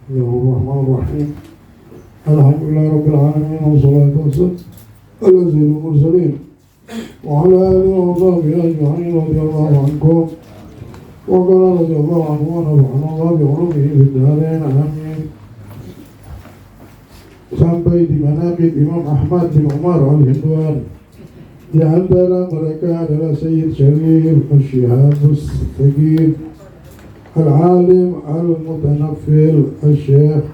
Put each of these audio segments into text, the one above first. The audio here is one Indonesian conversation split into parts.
Bismillahirrahmanirrahim. Alhamdulillahirrabbilalamin. Wassalatu wassalamu ala sayyidil mursalin wa ala alihi wa sahbihi ajma'in radhiyallahu anhum wa qala radhiyallahu anhu wa nafa'ana Allah bi ulumihi fid dharain amin. Sampai di manaqib Imam Ahmad bin Umar al-Hindwan. Di antara mereka adalah Sayyid Syarif Al-Shihabus Sagir, Al-Alim Al-Mutanaffil Al-Syekh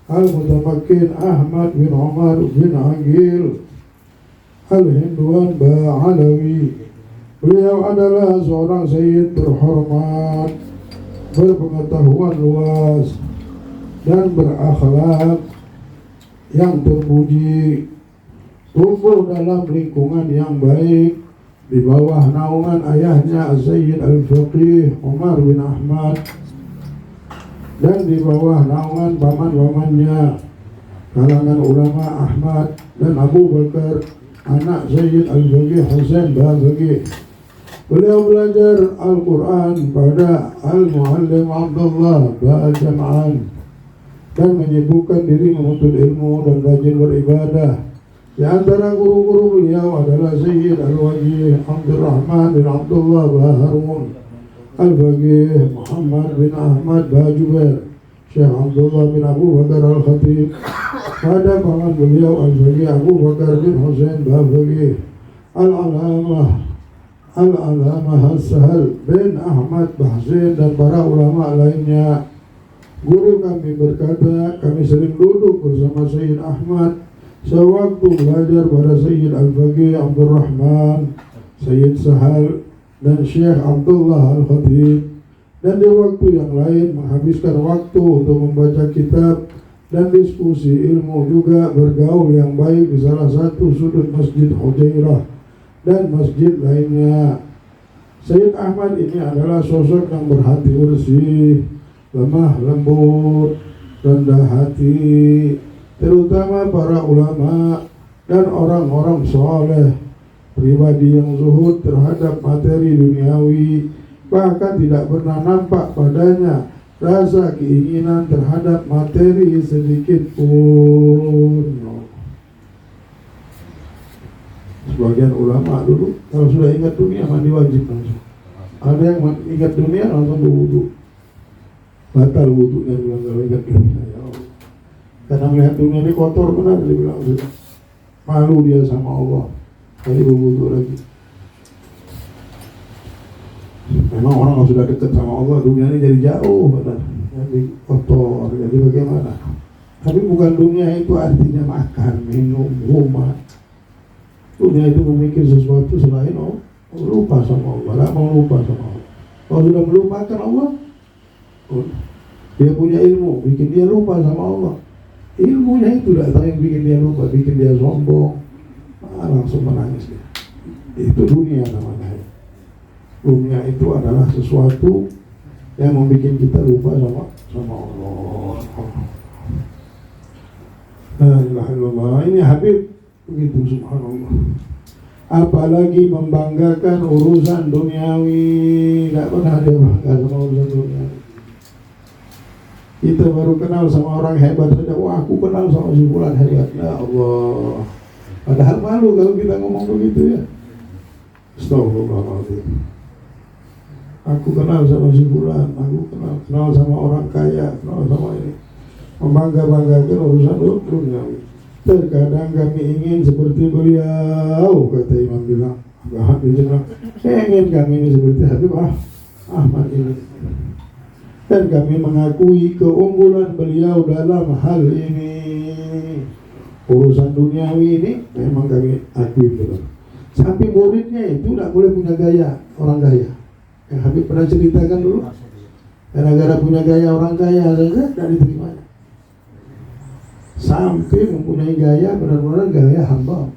Al-Mutamakin Ahmad bin Umar bin Aqil Al-Hindwan Ba'alawi. Beliau adalah seorang Sayyid berhormat, berpengetahuan luas, dan berakhlak yang terpuji. Tumbuh dalam lingkungan yang baik di bawah naungan ayahnya Sayyid Al-Faqih Umar bin Ahmad dan di bawah naungan paman-pamannya kalangan ulama Ahmad dan Abu Bakar, anak Sayyid Al-Faqih Husain Bafaqih. Beliau belajar Al-Quran pada Al-Muallim Abdullah Ba'al-Jam'an dan menyibukkan diri menuntut ilmu dan rajin beribadah. Di antara guru-guru beliau adalah Sayyid Al-Wajih Abdurrahman bin Abdullah Baharun, Al-Faqih Muhammad bin Ahmad Bajuber, Syekh Abdullah bin Abu Bakar Al-Khatib. Pada paman beliau Al-Faqih Abu Bakar bin Husain Bafaqih, Al-Alamah As-Sahal bin Ahmad Bahsin, dan para ulama lainnya. Guru kami berkata, kami sering duduk bersama Sayyid Ahmad sewaktu belajar pada Sayyid Al-Faqih Abdurrahman, Sayyid Sahal, dan Syekh Abdullah Al-Khatib, dan di waktu yang lain menghabiskan waktu untuk membaca kitab dan diskusi ilmu, juga bergaul yang baik di salah satu sudut Masjid Hujairah dan masjid lainnya. Sayyid Ahmad ini adalah sosok yang berhati bersih, lemah lembut, rendah hati, terutama para ulama dan orang-orang soleh, pribadi yang zuhud terhadap materi duniawi, bahkan tidak pernah nampak padanya rasa keinginan terhadap materi sedikit pun. Sebagian ulama dulu kalau sudah ingat dunia mandi wajib langsung. Ada yang ingat dunia langsung berwudu, batal wudunya bilang kalau ingat dunia. Ya Allah. Karena melihat dunia ini kotor benar, dia bilang sudah malu dia sama Allah. Jadi berwudu lagi. Memang orang kalau sudah dekat sama Allah, dunia ini jadi jauh benar, jadi kotor, jadi bagaimana? Tapi bukan dunia itu artinya makan, minum, rumah. Dunia itu memikir sesuatu selain Allah, lupa sama Allah, tak mau lupa sama Allah. Kalau sudah melupakan Allah, dia punya ilmu, bikin dia lupa sama Allah. Ilmunya itu datang yang bikin dia lupa, bikin dia sombong, langsung menangis dia. Itu dunia namanya. Dunia itu adalah sesuatu yang membuat kita lupa sama Allah. La ilaha illallah. Ini Habib begitu, subhanallah. Apalagi membanggakan urusan duniawi, tidak pernah dia bangga sama urusan duniawi. Kita baru kenal sama orang hebat saja, wah aku kenal sama si fulan hebat, ya Allah. Padahal malu kalau kita ngomong begitu ya. Astagfirullahaladzim. Aku kenal sama si fulan, aku kenal sama orang kaya, kenal sama ini. Membangga-banggakan urusan duniawi. Terkadang kami ingin seperti beliau, kata Imam bilang. Habib bilang, ingin kami ini seperti Habib Ahmad ini. Dan kami mengakui keunggulan beliau dalam hal ini. Urusan duniawi ini memang kami akui betul. Sampai muridnya itu tidak boleh punya gaya orang kaya. Yang Habib pernah ceritakan dulu. Gara-gara punya gaya orang kaya saja tidak diterimanya. Sampai mempunyai gaya benar-benar gaya hamba.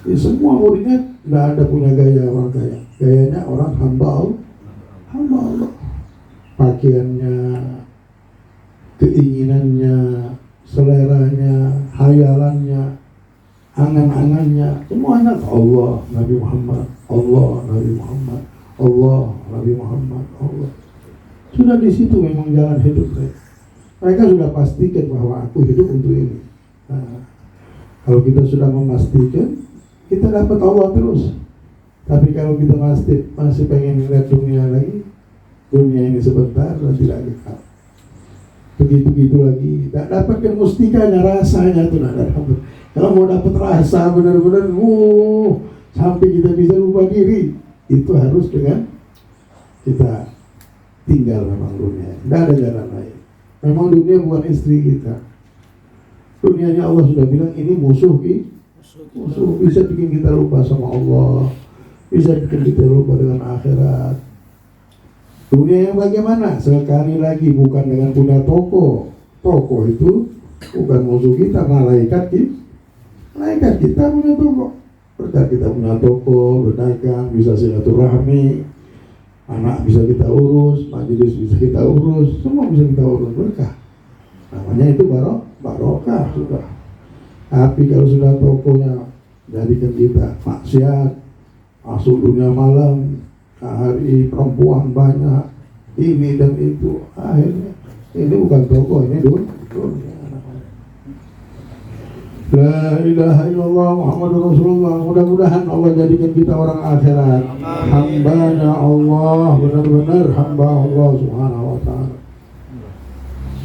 Jadi semua muridnya tidak ada punya gaya orang kaya. Gayanya orang hamba Allah. Pakaiannya, keinginannya, seleranya, hayalannya, angan-angannya, semuanya Allah, Nabi Muhammad, Allah, Nabi Muhammad, Allah, Nabi Muhammad, Allah. Sudah di situ memang jalan hidup saya. Mereka sudah pastikan bahwa aku hidup untuk ini. Nah, kalau kita sudah memastikan, kita dapat Allah terus. Tapi kalau kita masih pengen lihat dunia lagi, dunia ini sebentar dan tidak kekal. Begitu lagi, tidak dapatkan mustikanya, rasanya itu tidak dapat. Kalau mau dapat rasa benar-benar, sampai kita bisa lupa diri, itu harus dengan kita tinggal memang dunia. Tidak ada jalan lain. Memang dunia bukan istri kita. Dunianya Allah sudah bilang ini musuh bisa bikin kita lupa sama Allah, bisa bikin kita lupa dengan akhirat. Dunia yang bagaimana? Sekali lagi bukan dengan punya toko. Toko itu bukan musuh kita, malaikat kita punya toko. Berkat kita punya toko, berdagang, bisa silaturahmi, anak bisa kita urus, majelis bisa kita urus, semua bisa kita urus, berkah. Namanya itu barokah sudah. Tapi kalau sudah tokonya jadikan kita maksiat, masuk dunia malam, hari perempuan banyak, ini dan itu, akhirnya ini bukan toko, ini dunia. La ilaha illallah Muhammadur Rasulullah. Mudah-mudahan Allah jadikan kita orang akhirat, hambanya Allah, benar-benar hamba Allah subhanahu wa ta'ala.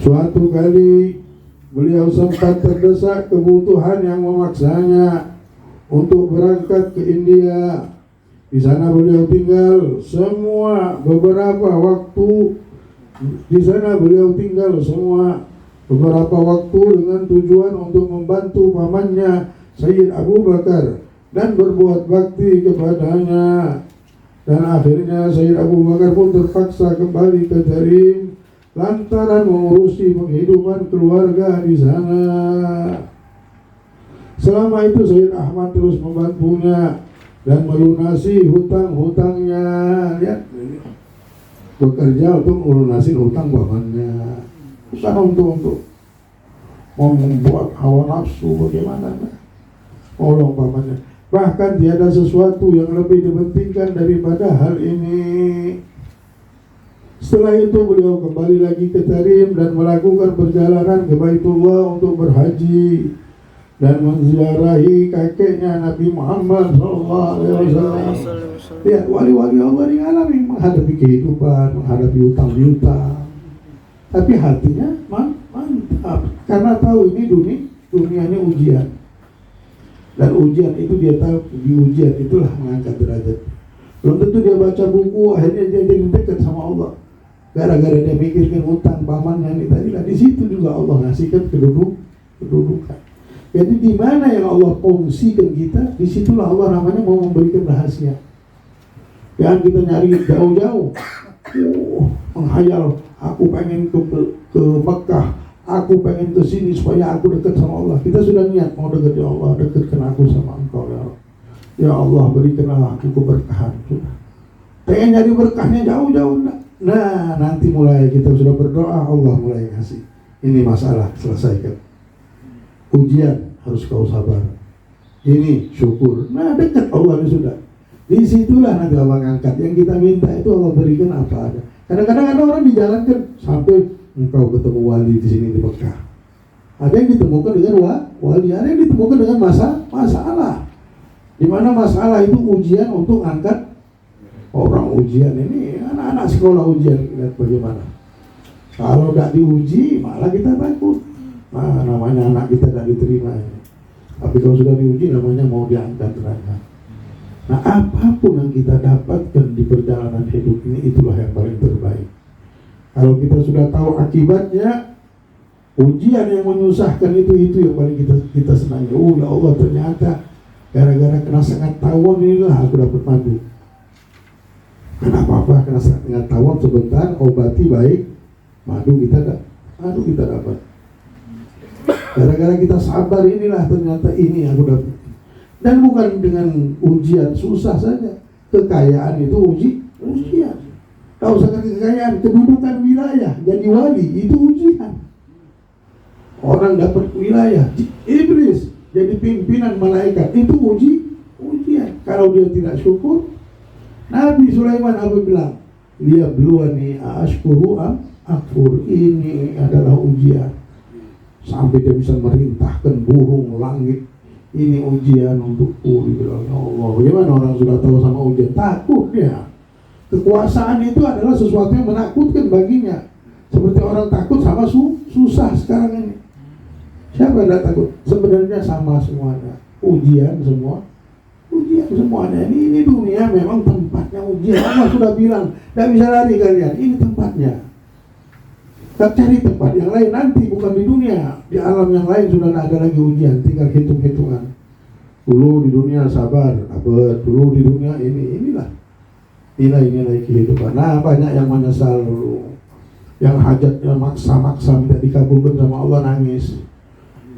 Suatu kali beliau sempat terdesak kebutuhan yang memaksanya untuk berangkat ke India. Di sana beliau tinggal beberapa waktu dengan tujuan untuk membantu pamannya Sayyid Abu Bakar dan berbuat bakti kepadanya. Dan akhirnya Sayyid Abu Bakar pun terpaksa kembali ke Tarim lantaran mengurusi penghidupan keluarga di sana. Selama itu Sayyid Ahmad terus membantunya dan melunasi hutang-hutangnya. Lihat, bekerja untuk melunasi hutang pamannya, bukan untuk mau membuat hawa nafsu bagaimana, tolong pamannya. Bahkan tiada sesuatu yang lebih dipentingkan daripada hal ini. Setelah itu beliau kembali lagi ke Tarim dan melakukan perjalanan ke Baitullah untuk berhaji dan menziarahi kakeknya Nabi Muhammad SAW. Lihat, wali-wali Allah yang alami menghadapi kehidupan, menghadapi utang-utang, tapi hatinya mantap karena tahu ini dunia ini ujian. Dan ujian itu dia tahu, di ujian itulah mengangkat derajat. Belum tentu dia baca buku akhirnya dia jadi dekat sama Allah. Gara-gara dia mikirkan utang pamannya ini tadi lah, di situ juga Allah ngasihkan kedudukan. Jadi di mana yang Allah fungsikan kita, di situlah Allah namanya mau memberikan rahasia. Jangan kita nyari jauh-jauh. Menghayal, aku pengen ke Mekah, aku pengen ke sini supaya aku dekat sama Allah. Kita sudah niat mau dekat ya Allah, dekatkan aku sama Engkau ya Allah. Ya Allah, berikanlah aku keberkahan. Pengen nyari berkahnya jauh-jauh. Nah, nanti mulai kita sudah berdoa, Allah mulai kasih. Ini masalah, selesaikan. Ujian, harus kau sabar. Ini syukur. Nah, dekat Allah ini sudah. Disitulah nanti Allah angkat. Yang kita minta itu Allah berikan apa ada. Kadang-kadang ada orang dijalankan sampai engkau ketemu wali di sini di Mekah. Ada yang ditemukan dengan wali, ada yang ditemukan dengan masalah. Di mana masalah itu ujian untuk angkat orang. Ujian ini anak-anak sekolah ujian, lihat bagaimana. Kalau tidak diuji malah kita takut. Nah, namanya anak kita tidak diterima. Tapi kalau sudah diuji namanya mau diangkat derajat. Nah, apapun yang kita dapatkan di perjalanan hidup ini, itulah yang paling terbaik. Kalau kita sudah tahu akibatnya, ujian yang menyusahkan itu yang paling kita senangi. Oh ya Allah, ternyata gara-gara kena sangat tawon inilah aku dapat madu. Kenapa kena sangat tawon sebentar, obati baik, madu kita dapat. Gara-gara kita sabar inilah ternyata ini aku dapat. Dan bukan dengan ujian susah saja. Kekayaan itu ujian. Tahu usahkan kekayaan, kedudukan wilayah, jadi wali itu ujian. Orang dapat wilayah, iblis jadi pimpinan malaikat itu ujian. Kalau dia tidak syukur, Nabi Sulaiman apa bilang? Dia beluani ashkuru am akfur. Ini adalah ujian. Sampai dia bisa merintahkan burung langit. Ini ujian untukku. Dibilang, ya Allah, bagaimana orang sudah tahu sama ujian? Takut dia. Kekuasaan itu adalah sesuatu yang menakutkan baginya. Seperti orang takut sama susah sekarang ini. Siapa yang tidak takut? Sebenarnya sama semuanya. Ujian semua. Ujian semuanya. Ini dunia memang tempatnya ujian. Allah sudah bilang, tidak bisa lari kalian. Ini tempatnya. Kita cari tempat yang lain nanti, bukan di dunia. Di alam yang lain sudah tidak ada lagi ujian, tinggal hitung-hitungan. Dulu di dunia sabar, dulu di dunia inilah nilai-nilai kehidupan. Nah, banyak yang menyesal dulu, yang hajatnya maksa-maksa tidak dikabulkan sama Allah, nangis.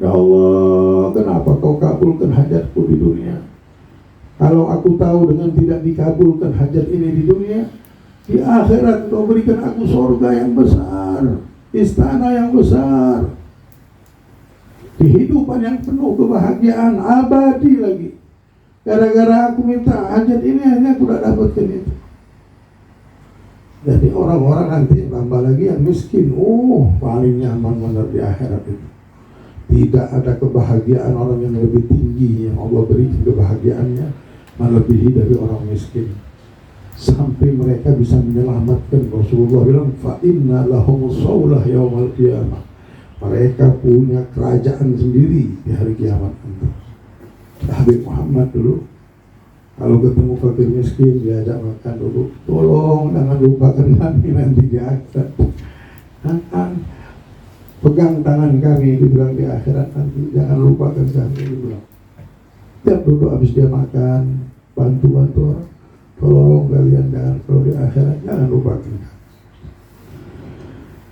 Ya Allah, kenapa kau kabulkan hajatku di dunia? Kalau aku tahu dengan tidak dikabulkan hajat ini di dunia, di akhirat kau berikan aku surga yang besar, istana yang besar, kehidupan yang penuh kebahagiaan abadi lagi. Gara-gara aku minta hajat ini, hanya aku tidak dapatkan itu. Jadi orang-orang nanti tambah lagi yang miskin. Paling nyaman benar di akhirat itu. Tidak ada kebahagiaan orang yang lebih tinggi yang Allah berikan kebahagiaannya melebihi dari orang miskin. Sampai mereka bisa menyelamatkan. Rasulullah bilang, fa inna lahumus shaulah yaumal qiyamah. Mereka punya kerajaan sendiri di hari kiamat nanti. Habib Muhammad dulu kalau ketemu fakir miskin diajak makan dulu, tolong jangan lupakan kami nanti di akhirat. Pegang tangan kami, dibilang di akhirat nanti, jangan lupakan kami, dibilang. Tiap duduk habis dia makan, bantu-bantu orang, tolong kalian jangan, kalau di akhirat jangan lupakan.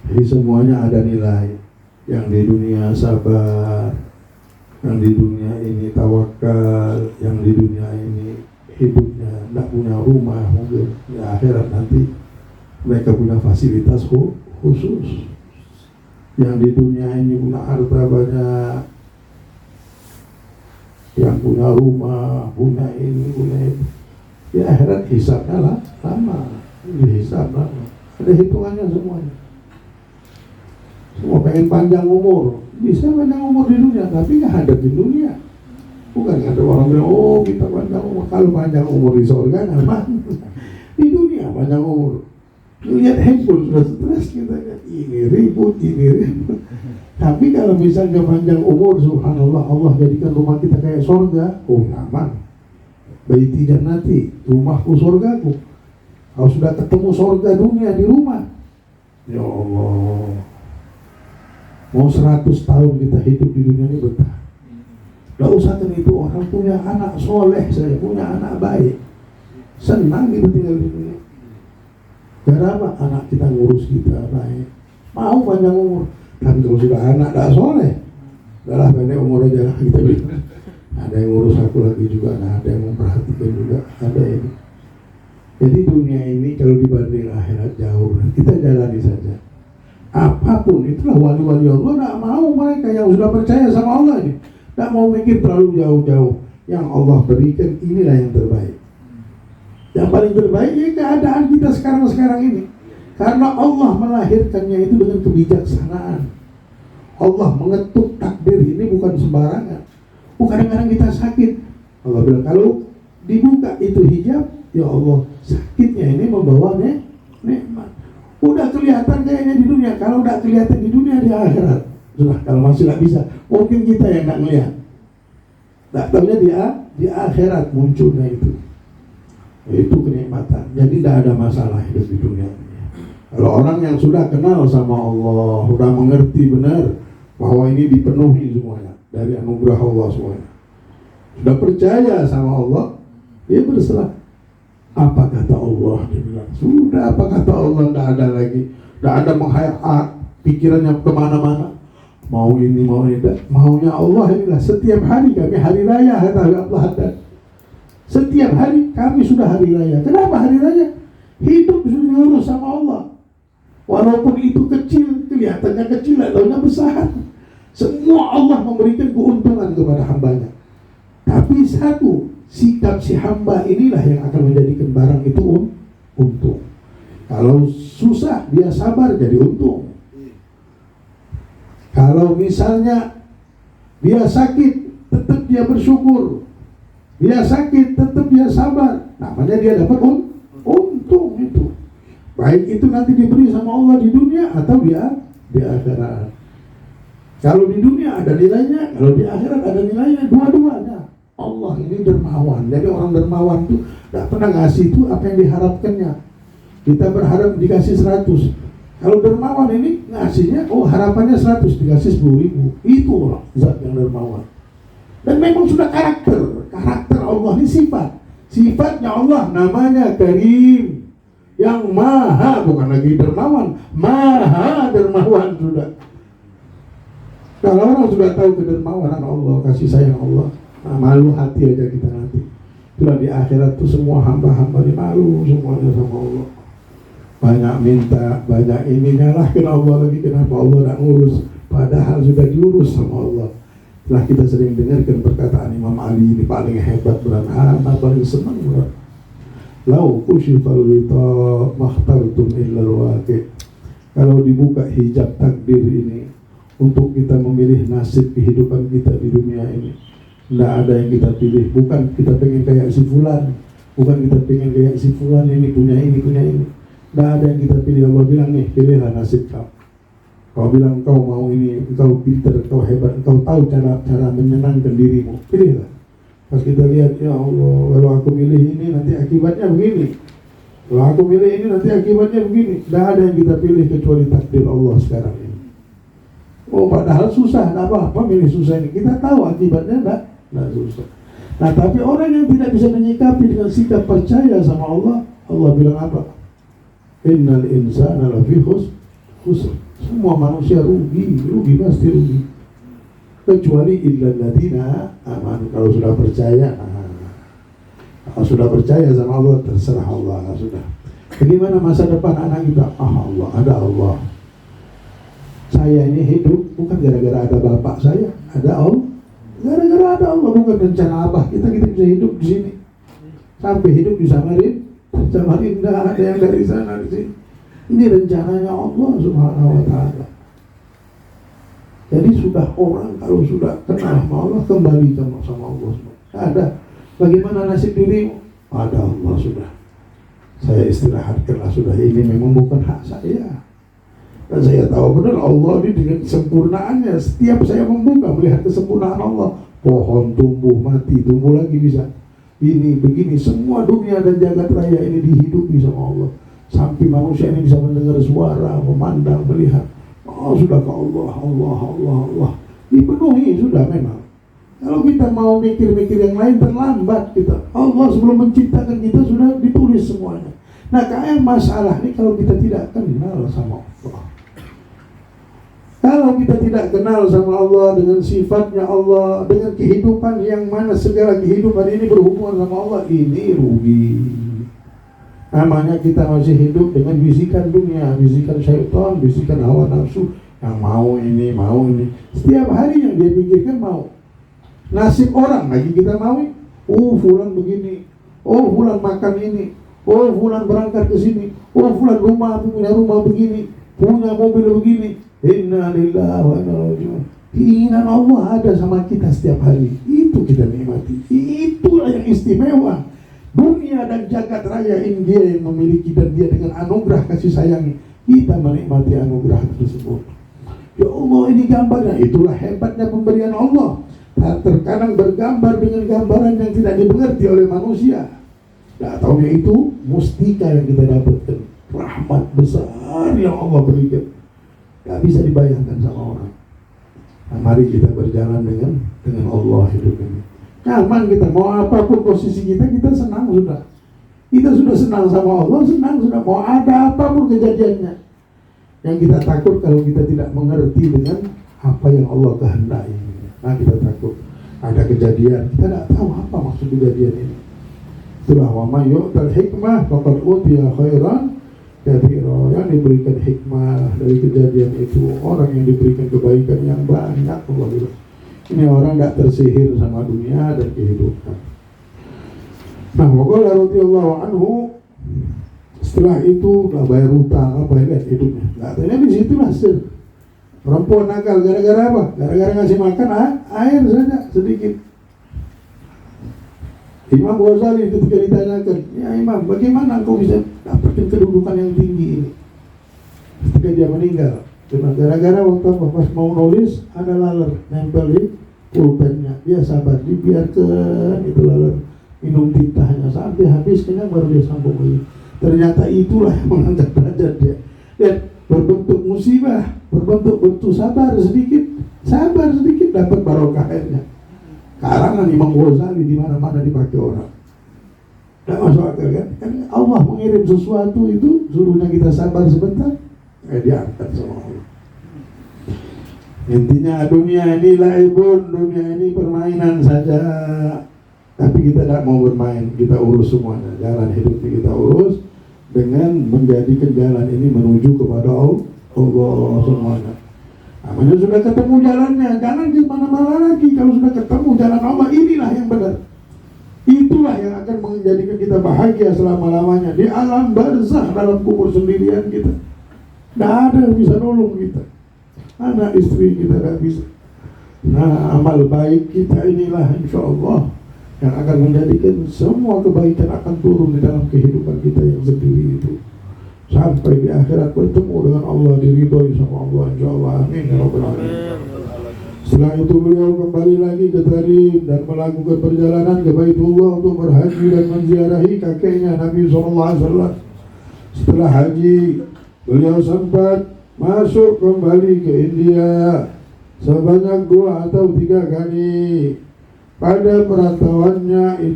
Jadi semuanya ada nilai. Yang di dunia sabar, yang di dunia ini tawakal, yang di dunia ini hidupnya tidak punya rumah, mungkin di akhirat nanti mereka punya fasilitas khusus. Yang di dunia ini punya harta banyak, yang punya rumah, punya ini, punya itu. Di akhirat hisabnya lama, dihisab lama. Ada hitungannya semuanya. Semua pengen panjang umur, bisa panjang umur di dunia, tapi nggak ada di dunia. Bukan ada orang bilang, kita panjang umur. Kalau panjang umur di surga, aman. Di dunia panjang umur. Lihat handphone sudah stres kita kan, ini ribut. Tapi kalau misalnya panjang umur, subhanallah, Allah jadikan rumah kita kayak surga, nyaman. Baiti jannati, rumahku surgaku. Kalau sudah ketemu surga dunia di rumah, ya Allah, mau 100 tahun kita hidup di dunia ini betah. Gak usah kan itu orang punya anak soleh, saya punya anak baik, senang gitu tinggal di dunia. Gara apa? Anak kita ngurus kita baik, mau panjang umur. Tapi kalau sudah anak tak soleh, udahlah pendek umur aja lah kita bilang. Ada yang ngurus aku lagi juga, ada yang memperhatikan juga, ada ini. Jadi dunia ini kalau dibanding akhirat jauh, kita jalani saja. Apapun itulah wali-wali Allah, tak mau mereka yang sudah percaya sama Allah ini, tak mau mikir terlalu jauh-jauh. Yang Allah berikan inilah yang terbaik. Yang paling terbaik ya keadaan kita sekarang ini. Karena Allah melahirkannya itu dengan kebijaksanaan. Allah mengetuk takdir ini bukan sembarangan. Kadang-kadang kita sakit, Allah bilang kalau dibuka itu hijab, ya Allah, sakitnya ini membawa nikmat. Udah kelihatan kayaknya di dunia, kalau udah kelihatan di dunia, di akhirat sudah. Kalau masih nggak bisa, mungkin kita yang nggak ngelihat. Nggak tahunya di akhirat munculnya itu kenikmatan. Jadi tidak ada masalah hidup di dunia. Kalau orang yang sudah kenal sama Allah, sudah mengerti benar bahwa ini dipenuhi semuanya dari anugerah Allah semuanya, sudah percaya sama Allah, dia berserah. Apa kata Allah? Dia bilang, sudah apa kata Allah, tidak ada lagi, tidak ada menghayat pikirannya kemana-mana. Mau ini, mau ini, maunya Allah inilah. Setiap hari kami hari raya, kata Allah haddad. Setiap hari kami sudah hari raya. Kenapa hari raya? Hidup sudah diurus sama Allah. Walaupun itu kecil, kelihatannya kecil, lalunya besar. Semua Allah memberikan keuntungan kepada hambanya. Tapi satu, sikap si hamba inilah yang akan menjadikan barang itu untung. Kalau susah dia sabar jadi untung. Kalau misalnya dia sakit tetap dia bersyukur, dia sakit tetap dia sabar, namanya dia dapat untung itu. Baik itu nanti diberi sama Allah di dunia atau di akhirat. Kalau di dunia ada nilainya, kalau di akhirat ada nilainya, dua-duanya. Allah ini dermawan. Jadi orang dermawan itu tidak pernah ngasih itu apa yang diharapkannya. Kita berharap dikasih 100. Kalau dermawan ini ngasihnya, harapannya 100, dikasih 10.000. Itu orang zat yang dermawan. Dan memang sudah karakter Allah ini sifatnya Allah, namanya Karim, yang maha, bukan lagi dermawan, maha dermawan sudah. Kalau orang sudah tahu kedermawanan Allah, kasih sayang Allah, malu hati aja kita nanti. Itulah di akhirat tuh semua hamba-hamba ini malu semuanya sama Allah. Banyak minta, banyak ini, nyalahkan Allah lagi, kenapa Allah tidak ngurus, padahal sudah diurus sama Allah. Setelah kita sering dengarkan perkataan Imam Ali ini paling hebat, anak paling senang berat. Lau kushifal ghita makhtartum illal waqi'. Kalau dibuka hijab takdir ini untuk kita memilih nasib kehidupan kita di dunia ini, tidak ada yang kita pilih. Bukan kita pengen kayak si fulan, bukan kita pengen kayak si fulan, ini punya ini. Tidak ada yang kita pilih. Allah bilang nih, pilihlah nasib kau. Kau bilang kau mau ini, kau pintar, kau hebat, kau tahu cara menyenangkan dirimu, pilihlah. Pas kita lihat, ya Allah, kalau aku pilih ini nanti akibatnya begini, kalau aku pilih ini nanti akibatnya begini. Tidak ada yang kita pilih kecuali takdir Allah sekarang ini. Padahal susah, tidak apa-apa milih susah ini. Kita tahu akibatnya tidak susah. Nah, tapi orang yang tidak bisa menyikapi dengan sikap percaya sama Allah, Allah bilang apa? Innal insana lafi khusr. Semua manusia rugi pasti rugi. Kecuali illal ladzina amanu. Kalau sudah percaya, kalau sudah percaya sama Allah, terserah Allah, sudah. Bagaimana masa depan anak kita? Allah, ada Allah. Saya ini hidup bukan gara-gara ada bapak saya, ada Allah. Gara-gara ada Allah, bukan rencana apa kita bisa hidup di sini. Sampai hidup di Samarinda, ada yang dari sana di sini. Ini rencananya Allah Subhanahu wa ta'ala. Jadi sudah orang kalau sudah kenal sama Allah, kembali sama Allah. Ada. Bagaimana nasib dirimu? Ada Allah sudah. Saya istirahatkanlah sudah. Ini memang bukan hak saya. Dan saya tahu benar Allah ini dengan sempurnaannya. Setiap saya membuka melihat kesempurnaan Allah, pohon tumbuh, mati, tumbuh lagi bisa. Ini begini, semua dunia dan jagat raya ini dihidupi sama Allah. Sampai manusia ini bisa mendengar suara, memandang, melihat. Sudah ke Allah. Dipenuhi sudah memang. Kalau kita mau mikir-mikir yang lain, terlambat kita. Allah sebelum menciptakan kita sudah ditulis semuanya. Nah, kayak masalah ini kalau kita tidak kenal sama Allah. Kalau kita tidak kenal sama Allah, dengan sifatnya Allah, dengan kehidupan yang mana segala kehidupan ini berhubungan sama Allah, ini rugi. Namanya kita masih hidup dengan bisikan dunia, bisikan syaitan, bisikan hawa nafsu, yang mau ini. Setiap hari yang dia pikirkan mau. Nasib orang lagi kita mau. Fulan begini. Fulan makan ini. Fulan berangkat ke sini. Fulan punya rumah begini, punya mobil begini. Inna lillahi wa inna ilaihi raji'un. Keinginan Allah ada sama kita setiap hari. Itu kita nikmati. Itulah yang istimewa. Dunia dan jagat raya ini dia yang memiliki, dan dia dengan anugerah kasih sayangnya kita menikmati anugerah tersebut. Ya Allah, ini gambarnya. Itulah hebatnya pemberian Allah. Terkadang bergambar dengan gambaran yang tidak dimengerti oleh manusia. Nah, tahunya itu mustika yang kita dapatkan, rahmat besar yang Allah berikan. Gak bisa dibayangkan sama orang. Nah, mari kita berjalan dengan Allah hidup ini. Nyaman kita, mau apapun posisi kita senang sudah. Kita sudah senang sama Allah, senang sudah. Mau ada apapun kejadiannya. Yang kita takut kalau kita tidak mengerti dengan apa yang Allah kehendaki. Nah, kita takut ada kejadian, kita tidak tahu apa maksud kejadian ini. Itulah wa may yu'tal hikmah faqad utiya khairan katsira. Yang diberikan hikmah dari kejadian itu orang yang diberikan kebaikan yang banyak. Allah bilang, ini orang tidak tersihir sama dunia dan kehidupan. Nah, waqala radhiyallahu anhu, Setelah itu udah bayar utang apa ya hidupnya. Katanya di situlah perempuan nakal gara-gara apa? Gara-gara ngasih makan air saja sedikit. Imam Ghazali ketika ditanyakan, ya Imam, bagaimana engkau bisa dapatkan kedudukan yang tinggi ini? Ketika dia meninggal, cuma gara-gara waktu pas mau nulis ada laler nempel di pulpennya. Dia sabar, dibiarkan itu laler minum tintahnya sampai habis, kenyang baru dia sambung lagi. Ternyata itulah yang mengangkat derajat dia. Dan berbentuk musibah, berbentuk sabar sedikit dapat barokah airnya. Karangan Imam Ghazali di mana-mana dipakai orang. Tidak masuk akal kan? Kan Allah mengirim sesuatu itu suruhnya kita sabar sebentar, diangkat sama Allah. Intinya dunia ini laibun, dunia ini permainan saja. Tapi kita tidak mau bermain, kita urus semuanya. Jalan hidup kita urus dengan menjadikan jalan ini menuju kepada Allah semuanya. Namanya sudah ketemu jalannya, jangan di mana-mana lagi. Kalau sudah ketemu jalan Allah, inilah yang benar. Itulah yang akan menjadikan kita bahagia selama-lamanya di alam barzakh, dalam kubur sendirian kita. Tidak ada yang bisa nolong kita. Anak istri kita tidak bisa. Nah, amal baik kita inilah insya Allah yang akan menjadikan semua kebaikan akan turun di dalam kehidupan kita yang sendiri itu. Sampai di akhirat bertemu dengan Allah, diridhoi sama Allah insyaallah. Amin ya rabbal alamin. Setelah itu beliau kembali lagi ke Tarim dan melakukan perjalanan ke Baitullah untuk berhaji dan menziarahi kakeknya Nabi SAW. Setelah haji, beliau sempat masuk kembali ke India sebanyak 2 atau 3 kali. Pada perantauannya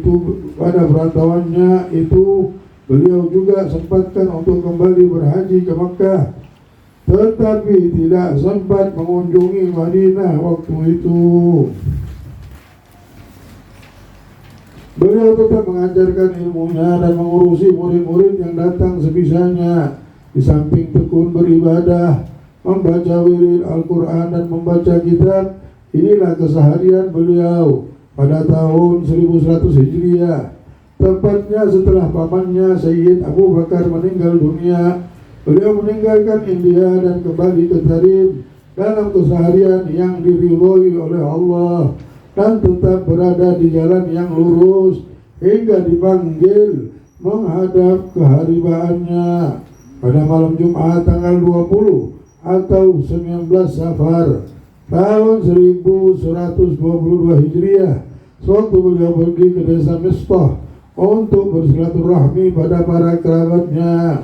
itu beliau juga sempatkan untuk kembali berhaji ke Makkah, tetapi tidak sempat mengunjungi Madinah waktu itu. Beliau tetap mengajarkan ilmunya dan mengurusi murid-murid yang datang sebisanya. Di samping tekun beribadah, membaca wirid Al-Quran dan membaca kitab, inilah keseharian beliau pada tahun 1100 Hijriah. Tepatnya setelah pamannya Sayyid Abu Bakar meninggal dunia, beliau meninggalkan India dan kembali ke Tarim dalam keseharian yang diridhoi oleh Allah dan tetap berada di jalan yang lurus hingga dipanggil menghadap keharibaannya pada malam Jumat tanggal 20 atau 19 Safar tahun 1122 Hijriah. Sewaktu beliau pergi ke desa Mistah untuk bersilaturahmi pada para kerabatnya.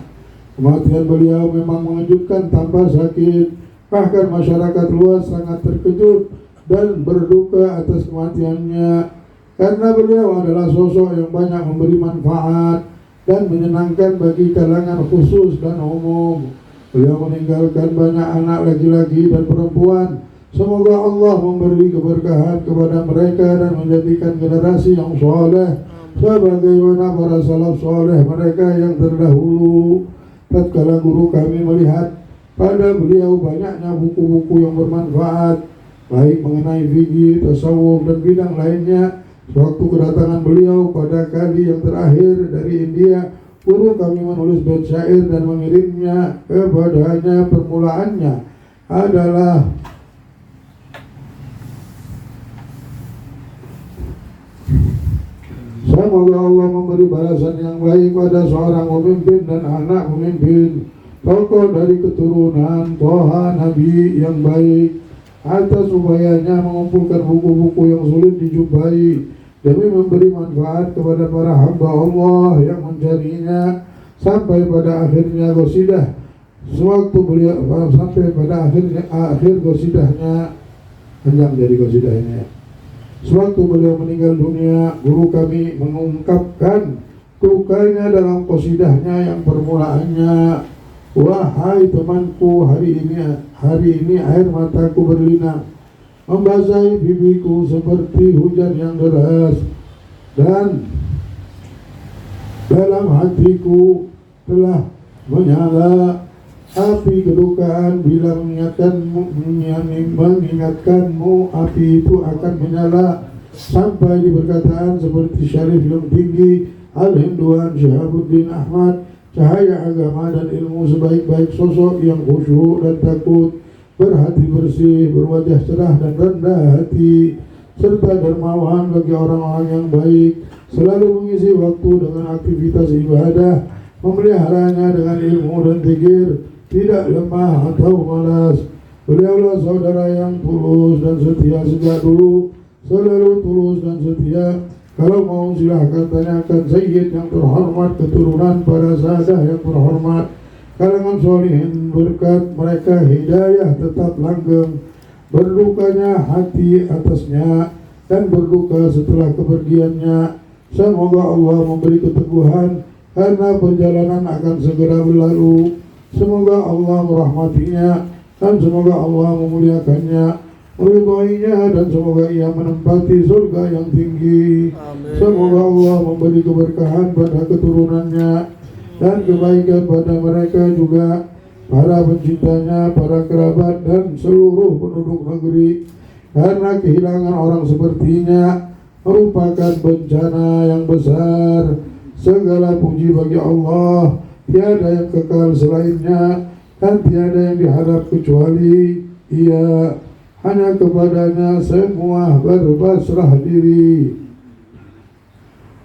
Kematian beliau memang mengejutkan tanpa sakit. Bahkan masyarakat luas sangat terkejut dan berduka atas kematiannya, karena beliau adalah sosok yang banyak memberi manfaat dan menyenangkan bagi kalangan khusus dan umum. Beliau meninggalkan banyak anak laki-laki dan perempuan. Semoga Allah memberi keberkahan kepada mereka dan menjadikan generasi yang soleh sebagaimana para salaf soleh mereka yang terdahulu. Tatkala guru kami melihat pada beliau banyaknya buku-buku yang bermanfaat, baik mengenai fikih, tasawuf dan bidang lainnya. Sewaktu kedatangan beliau pada kali yang terakhir dari India, guru kami menulis bait syair dan mengirimnya kepadanya. Permulaannya adalah semoga Allah memberi balasan yang baik pada seorang pemimpin dan anak pemimpin, tokoh dari keturunan Toha Nabi yang baik, atas upayanya mengumpulkan buku-buku yang sulit dijumpai demi memberi manfaat kepada para hamba Allah yang mencarinya sampai pada akhirnya qasidah. Sewaktu beliau sampai pada akhir qasidahnya, panjang dari qasidah ini. Sewaktu beliau meninggal dunia, guru kami mengungkapkan dukanya dalam qasidahnya yang permulaannya, wahai temanku, hari ini air mataku berlinang membasahi pipiku seperti hujan yang deras, dan dalam hatiku telah menyala api kedukaan. Bila mengingatkanmu, api itu akan menyala sampai di perkataan seperti Syarif yang tinggi Al-Hinduan Syihabuddin Ahmad cahaya agama dan ilmu sebaik-baik sosok yang khusyuk dan takut, berhati bersih, berwajah cerah dan rendah hati, serta dermawan bagi orang-orang yang baik, selalu mengisi waktu dengan aktivitas ibadah, memeliharanya dengan ilmu dan zikir, tidak lemah atau malas. Beliaulah saudara yang tulus dan setia sejak dulu, selalu tulus dan setia. Kalau mau silahkan tanyakan Sayyid yang terhormat, keturunan para sahadah yang terhormat, kalangan solihin, berkat mereka hidayah tetap langgeng, berdukanya hati atasnya dan berduka setelah kepergiannya. Semoga Allah memberi keteguhan karena perjalanan akan segera berlalu. Semoga Allah merahmatinya dan semoga Allah memuliakannya, meridhoinya, dan semoga ia menempati surga yang tinggi. Amin. Semoga Allah memberi keberkahan pada keturunannya dan kebaikan pada mereka juga, para pencintanya, para kerabat, dan seluruh penduduk negeri. Karena kehilangan orang sepertinya merupakan bencana yang besar. Segala puji bagi Allah, tiada yang kekal selainnya dan tiada yang diharap kecuali Ia. Hanya kepadanya semua berpasrah diri.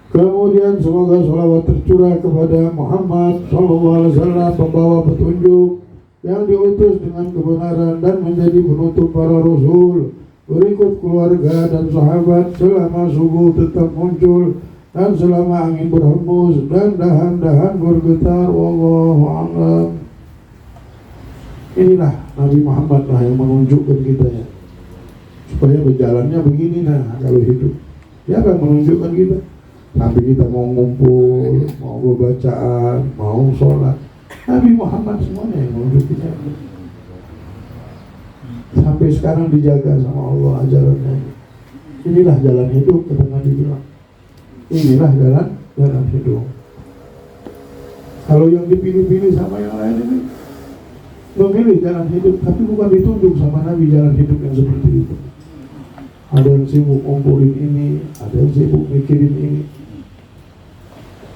Kemudian semoga salawat tercurah kepada Muhammad SAW, pembawa petunjuk yang diutus dengan kebenaran dan menjadi penutup para rasul, berikut keluarga dan sahabat selama subuh tetap muncul dan selama angin berhembus dan dahan-dahan bergetar. Wallahu a'lam. Inilah Nabi Muhammad lah yang menunjukkan kita ya, supaya berjalannya begini. Nah, kalau hidup dia akan menunjukkan kita. Sampai kita mau ngumpul, mau bacaan, mau sholat, Nabi Muhammad semuanya yang menunjukkan kita. Sampai sekarang dijaga sama Allah ajarannya. Inilah jalan hidup, kata Nabi bilang. Inilah jalan hidup. Kalau yang dipilih-pilih sama yang lain ini memilih jalan hidup, tapi bukan ditunjuk sama Nabi jalan hidup yang seperti itu. Ada yang sibuk ngumpulin ini, ada yang sibuk mikirin ini.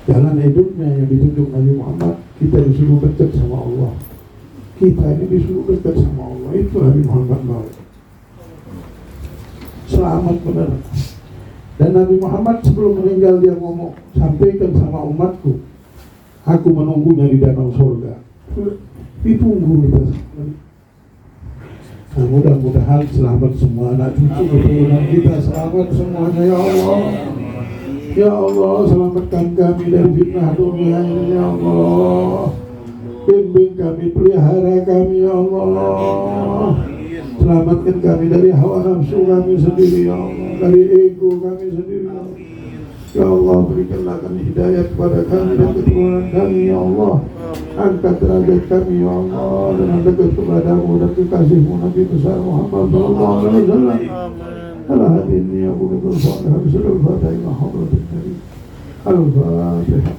Jalan hidupnya yang ditunjuk Nabi Muhammad, kita disuruh dekat sama Allah. Kita ini disuruh dekat sama Allah. Itu Nabi Muhammad mau. Selamat benar. Dan Nabi Muhammad sebelum meninggal dia ngomong, sampaikan sama umatku, aku menunggunya di danau surga. Ditunggu kita. Nah, mudah-mudahan selamat semua anak cucu keturunan kita, selamat semuanya ya Allah. Ya Allah, selamatkan kami dari fitnah dunia ini ya Allah. Bimbing kami, pelihara kami ya Allah. Selamatkan kami dari hawa nafsu kami sendiri ya Allah, dari ego kami sendiri ya Allah. Ya Allah, berikanlah kami hidayah kepada kami dan keturunan kami ya Allah. Angkat derajat kami ya Allah dengan dekat kepadamu dan kekasihmu Nabi besar Muhammad sallallahu alaihi wasallam. Ala hadini ya Abu Bakar Al-Fatihah. Al-Fatihah.